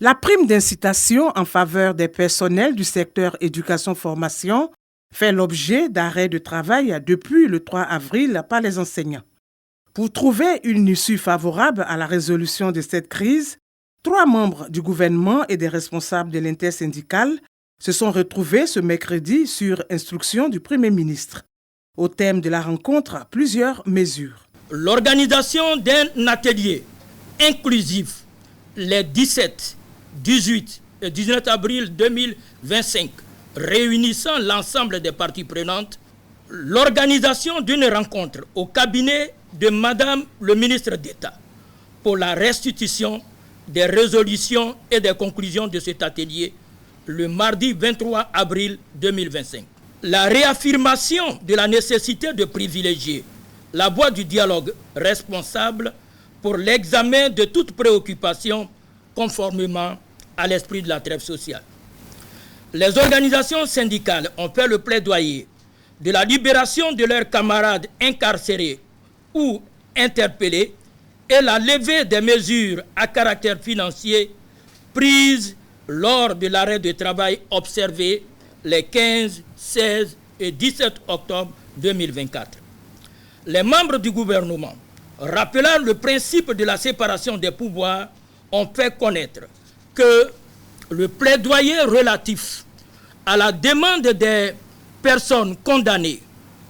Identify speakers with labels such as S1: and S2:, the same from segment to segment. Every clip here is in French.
S1: La prime d'incitation en faveur des personnels du secteur éducation-formation fait l'objet d'arrêts de travail depuis le 3 avril par les enseignants. Pour trouver une issue favorable à la résolution de cette crise, 3 membres du gouvernement et des responsables de l'intersyndicale se sont retrouvés ce mercredi sur instruction du Premier ministre. Au thème de la rencontre, plusieurs mesures.
S2: L'organisation d'un atelier inclusif les 17, 18 et 19 avril 2025, réunissant l'ensemble des parties prenantes, l'organisation d'une rencontre au cabinet de Madame le ministre d'État pour la restitution des résolutions et des conclusions de cet atelier le mardi 23 avril 2025. La réaffirmation de la nécessité de privilégier la voie du dialogue responsable pour l'examen de toute préoccupation conformément à l'esprit de la trêve sociale. Les organisations syndicales ont fait le plaidoyer de la libération de leurs camarades incarcérés ou interpellés et la levée des mesures à caractère financier prises lors de l'arrêt de travail observé les 15, 16 et 17 octobre 2024. Les membres du gouvernement, rappelant le principe de la séparation des pouvoirs, ont fait connaître que le plaidoyer relatif à la demande des personnes condamnées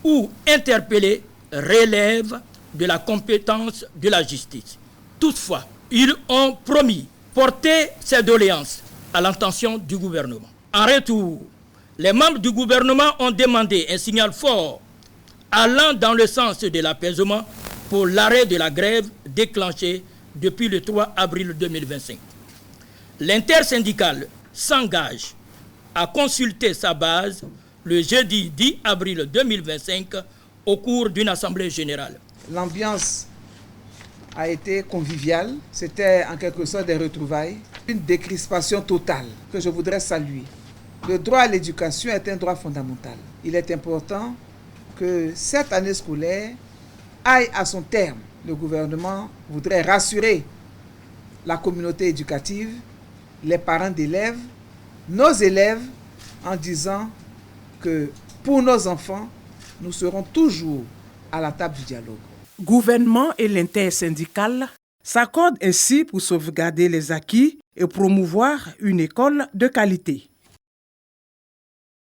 S2: ou interpellées relève de la compétence de la justice. Toutefois, ils ont promis porter ces doléances à l'intention du gouvernement. En retour, les membres du gouvernement ont demandé un signal fort allant dans le sens de l'apaisement pour l'arrêt de la grève déclenchée depuis le 3 avril 2025. L'intersyndicale s'engage à consulter sa base le jeudi 10 avril 2025 au cours d'une assemblée générale.
S3: L'ambiance a été conviviale, c'était en quelque sorte des retrouvailles, une décrispation totale que je voudrais saluer. Le droit à l'éducation est un droit fondamental. Il est important que cette année scolaire aille à son terme. Le gouvernement voudrait rassurer la communauté éducative, les parents d'élèves, nos élèves, en disant que pour nos enfants, nous serons toujours à la table du dialogue.
S1: Gouvernement et l'intersyndicale s'accordent ainsi pour sauvegarder les acquis et promouvoir une école de qualité.